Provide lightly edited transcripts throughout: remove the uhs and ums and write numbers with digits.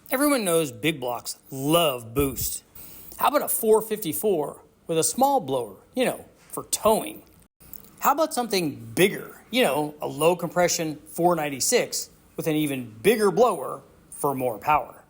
Everyone knows big blocks love boost. How about a 454 with a small blower, for towing? How about something bigger, a low compression 496 with an even bigger blower for more power?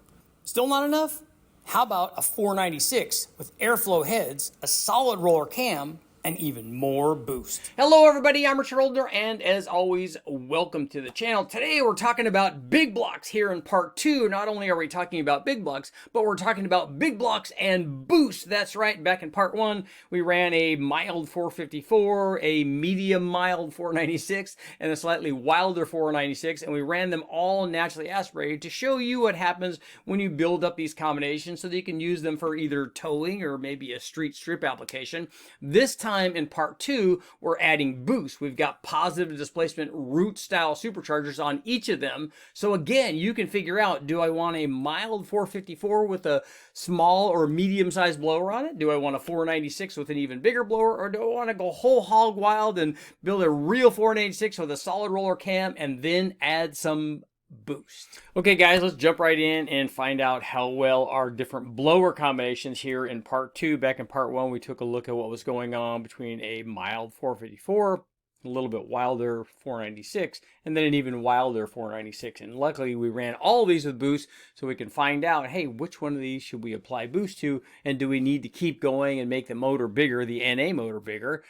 Still not enough? How about a 496 with airflow heads, a solid roller cam, and even more boost? Hello everybody, I'm Richard Oldner, and as always, welcome to the channel. Today we're talking about big blocks here in part 2. Not only are we talking about big blocks, but we're talking about big blocks and boost. That's right, back in part 1, we ran a mild 454, a medium mild 496, and a slightly wilder 496, and we ran them all naturally aspirated to show you what happens when you build up these combinations so that you can use them for either towing or maybe a street strip application. This time in part 2, we're adding boost. We've got positive displacement root style superchargers on each of them. So again, you can figure out, do I want a mild 454 with a small or medium sized blower on it? Do I want a 496 with an even bigger blower? Or do I want to go whole hog wild and build a real 496 with a solid roller cam and then add some boost? Okay guys, let's jump right in and find out how well our different blower combinations here in part 2. Back in part 1, we took a look at what was going on between a mild 454, a little bit wilder 496, and then an even wilder 496. And luckily we ran all of these with boost so we can find out, hey, which one of these should we apply boost to, and do we need to keep going and make the motor bigger, the NA motor bigger,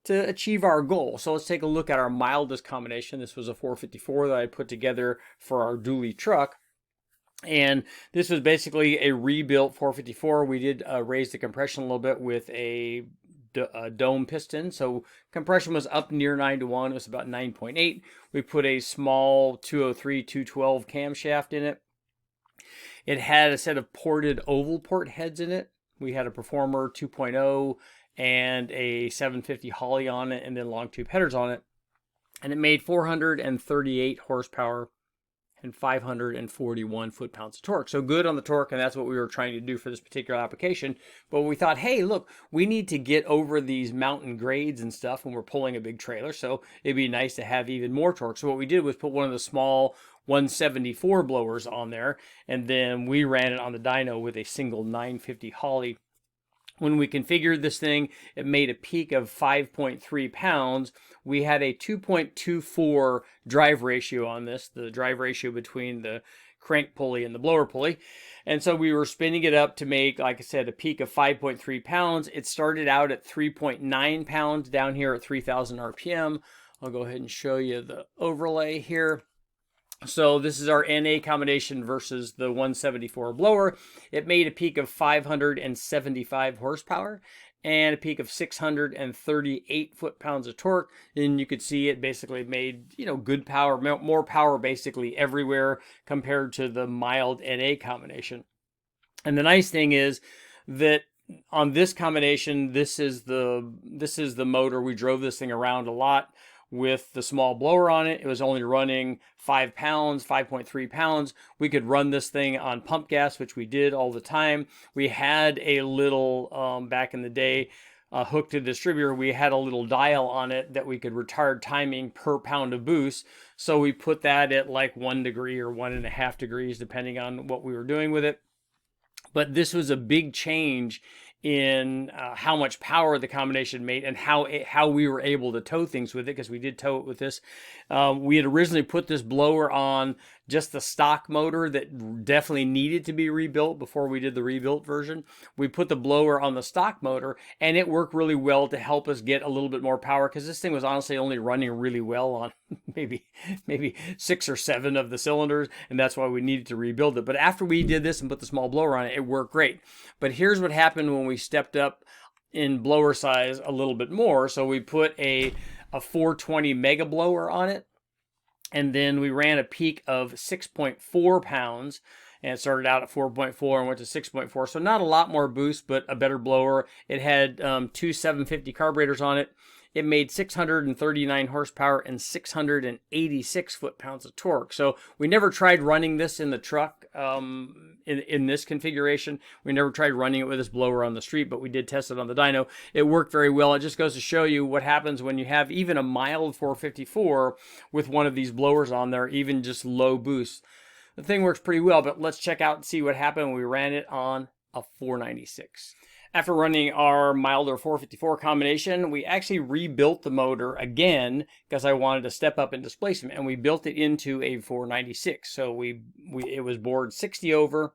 to achieve our goal. So let's take a look at our mildest combination. This was a 454 that I put together for our dually truck. And this was basically a rebuilt 454. We did raise the compression a little bit with a dome piston. So compression was up near 9 to 1. It was about 9.8. We put a small 203, 212 camshaft in it. It had a set of ported oval port heads in it. We had a Performer 2.0 and a 750 Holly on it, and then long tube headers on it. And it made 438 horsepower and 541 foot-pounds of torque. So good on the torque, and that's what we were trying to do for this particular application. But we thought, hey, look, we need to get over these mountain grades and stuff when we're pulling a big trailer, so it'd be nice to have even more torque. So what we did was put one of the small 174 blowers on there, and then we ran it on the dyno with a single 950 Holly. When we configured this thing, it made a peak of 5.3 pounds. We had a 2.24 drive ratio on this, the drive ratio between the crank pulley and the blower pulley. And so we were spinning it up to make, like I said, a peak of 5.3 pounds. It started out at 3.9 pounds down here at 3,000 RPM. I'll go ahead and show you the overlay here. So this is our NA combination versus the 174 blower. It made a peak of 575 horsepower and a peak of 638 foot-pounds of torque. And you could see it basically made, good power, more power basically everywhere compared to the mild NA combination. And the nice thing is that on this combination, this is the motor. We drove this thing around a lot with the small blower on it. It was only running 5 pounds, 5.3 pounds. We could run this thing on pump gas, which we did all the time. We had a little, back in the day, hooked to the distributor, we had a little dial on it that we could retard timing per pound of boost. So we put that at like 1 degree or 1.5 degrees, depending on what we were doing with it. But this was a big change in how much power the combination made and how we were able to tow things with it, because we did tow it with this. We had originally put this blower on just the stock motor that definitely needed to be rebuilt before we did the rebuilt version. We put the blower on the stock motor, and it worked really well to help us get a little bit more power, because this thing was honestly only running really well on maybe 6 or 7 of the cylinders, and that's why we needed to rebuild it. But after we did this and put the small blower on it, it worked great. But here's what happened when we stepped up in blower size a little bit more. So we put a 420 mega blower on it, and then we ran a peak of 6.4 pounds, and it started out at 4.4 and went to 6.4. So not a lot more boost, but a better blower. It had 2 750 carburetors on it. It made 639 horsepower and 686 foot-pounds of torque. So we never tried running this in the truck in this configuration. We never tried running it with this blower on the street, but we did test it on the dyno. It worked very well. It just goes to show you what happens when you have even a mild 454 with one of these blowers on there, even just low boost. the thing works pretty well, but let's check out and see what happened when we ran it on a 496. After running our milder 454 combination, we actually rebuilt the motor again because I wanted to step up in displacement, and we built it into a 496. So it was bored 60 over.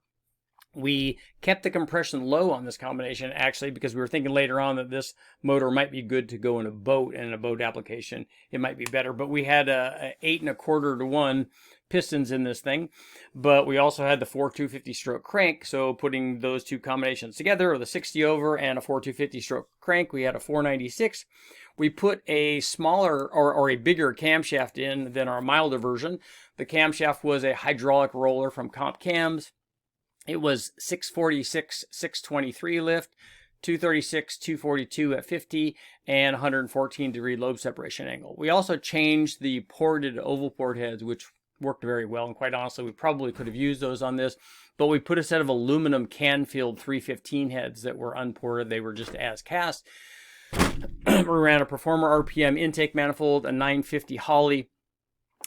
We kept the compression low on this combination, actually, because we were thinking later on that this motor might be good to go in a boat, and in a boat application it might be better. But we had a 8 1/4 to 1 pistons in this thing, but we also had the 4 250 crank. So putting those two combinations together, with a 60 over and a 4 250 crank, we had a 496. We put a smaller or a bigger camshaft in than our milder version. The camshaft was a hydraulic roller from Comp Cams. It was 646, 623 lift, 236, 242 at 50, and 114-degree lobe separation angle. We also changed the ported oval port heads, which worked very well, and quite honestly, we probably could have used those on this, but we put a set of aluminum Canfield 315 heads that were unported. They were just as cast. We ran a Performer RPM intake manifold, a 950 Holley,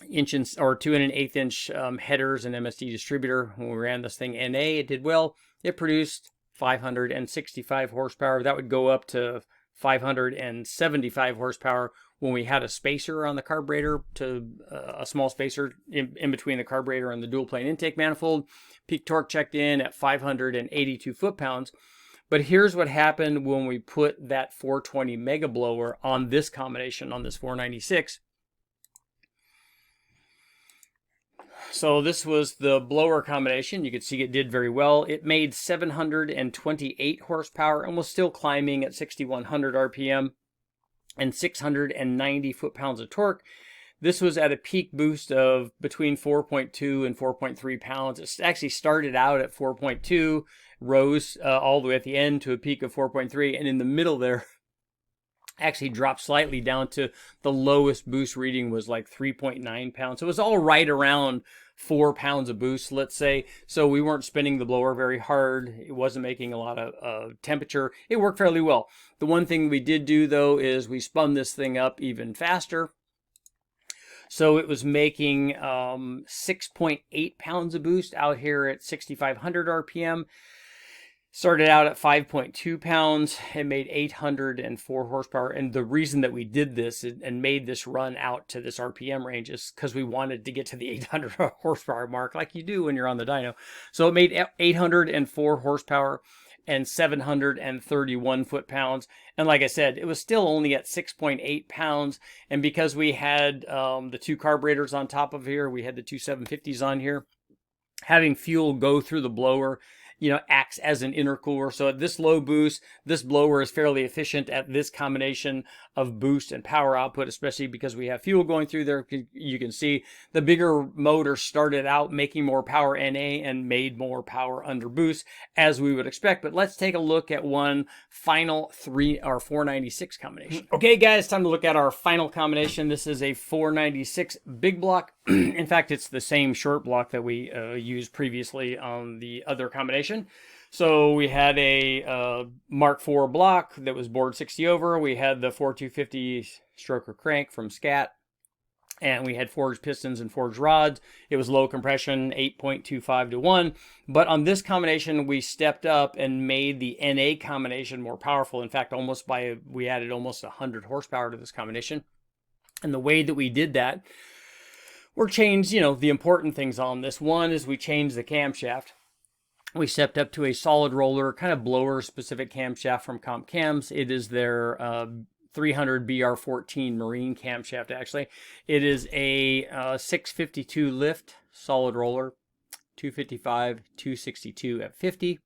2 1/8 inch headers and MSD distributor. When we ran this thing NA, it did well. It produced 565 horsepower. That would go up to 575 horsepower when we had a spacer on the carburetor, to a small spacer in between the carburetor and the dual plane intake manifold. Peak torque checked in at 582 foot-pounds. But here's what happened when we put that 420 mega blower on this combination, on this 496. So this was the blower combination. You could see it did very well. It made 728 horsepower and was still climbing at 6,100 RPM and 690 foot-pounds of torque. This was at a peak boost of between 4.2 and 4.3 pounds. It actually started out at 4.2, rose all the way at the end to a peak of 4.3, and in the middle there, actually dropped slightly down to the lowest boost reading was like 3.9 pounds. So it was all right around 4 pounds of boost, let's say. So we weren't spinning the blower very hard. It wasn't making a lot of temperature. It worked fairly well. The one thing we did do, though, is we spun this thing up even faster. So it was making 6.8 pounds of boost out here at 6,500 RPM. Started out at 5.2 pounds. It made 804 horsepower. And the reason that we did this and made this run out to this RPM range is because we wanted to get to the 800 horsepower mark, like you do when you're on the dyno. So it made 804 horsepower and 731 foot-pounds. And like I said, it was still only at 6.8 pounds. And because we had the two carburetors on top of here, we had the two 750s on here, having fuel go through the blower, acts as an intercooler. So at this low boost, this blower is fairly efficient at this combination of boost and power output, especially because we have fuel going through there. You can see the bigger motor started out making more power NA and made more power under boost, as we would expect. But let's take a look at one final 496 combination. Okay, guys, time to look at our final combination. This is a 496 big block. In fact, it's the same short block that we used previously on the other combination. So we had a Mark IV block that was bored 60 over. We had the 4 250 stroker crank from Scat. And we had forged pistons and forged rods. It was low compression, 8.25 to 1. But on this combination, we stepped up and made the NA combination more powerful. In fact, we added almost 100 horsepower to this combination. And the way that we did that, we changed, the important things on this. One is we changed the camshaft. We stepped up to a solid roller, kind of blower-specific camshaft from Comp Cams. It is their 300 BR14 marine camshaft, actually. It is a 652 lift solid roller, 255, 262 at 50,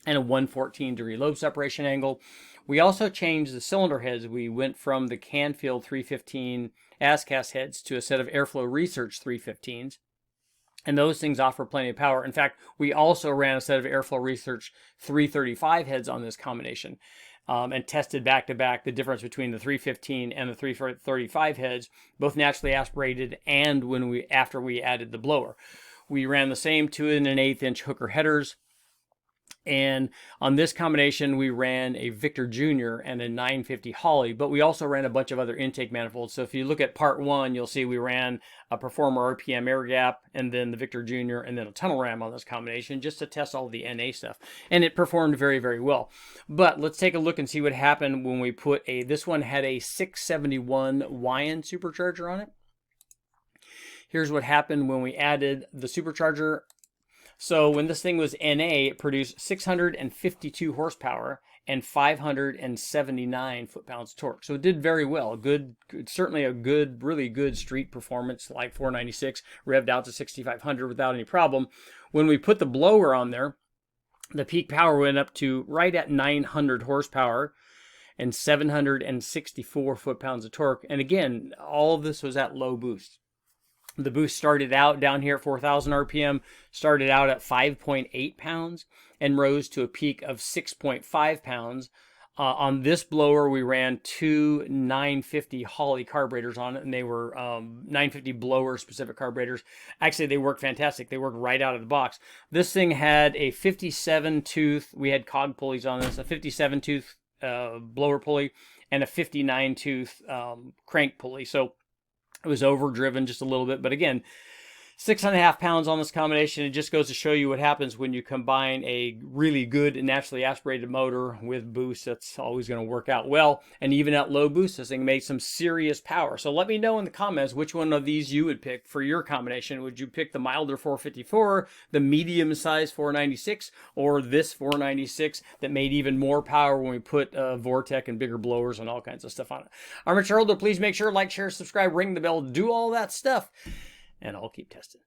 and a 114-degree lobe separation angle. We also changed the cylinder heads. We went from the Canfield 315 as-cast heads to a set of Airflow Research 315s. And those things offer plenty of power. In fact, we also ran a set of Airflow Research 335 heads on this combination and tested back-to-back the difference between the 315 and the 335 heads, both naturally aspirated and after we added the blower. We ran the same 2 1/8 inch hooker headers And on this combination, we ran a Victor Jr. and a 950 Holly, but we also ran a bunch of other intake manifolds. So if you look at part 1, you'll see we ran a Performer RPM air gap, and then the Victor Jr., and then a tunnel ram on this combination just to test all the NA stuff. And it performed very, very well. But let's take a look and see what happened when we put this one had a 671 Wyand supercharger on it. Here's what happened when we added the supercharger. So when this thing was NA, it produced 652 horsepower and 579 foot-pounds of torque. So it did very well. Certainly a really good street performance, like 496, revved out to 6,500 without any problem. When we put the blower on there, the peak power went up to right at 900 horsepower and 764 foot-pounds of torque. And again, all of this was at low boost. The boost started out down here at 4,000 RPM, started out at 5.8 pounds and rose to a peak of 6.5 pounds. On this blower, we ran two 950 Holly carburetors on it, and they were 950 blower specific carburetors. Actually, they worked fantastic. They worked right out of the box. This thing had a 57 tooth, we had cog pulleys on this, a 57 tooth blower pulley and a 59 tooth crank pulley. So it was overdriven just a little bit, but again, 6.5 pounds on this combination. It just goes to show you what happens when you combine a really good naturally aspirated motor with boost. That's always going to work out well. And even at low boost, this thing made some serious power. So let me know in the comments which one of these you would pick for your combination. Would you pick the milder 454, the medium size 496, or this 496 that made even more power when we put Vortec and bigger blowers and all kinds of stuff on it? Armature holder, please make sure like, share, subscribe, ring the bell, do all that stuff. And I'll keep testing.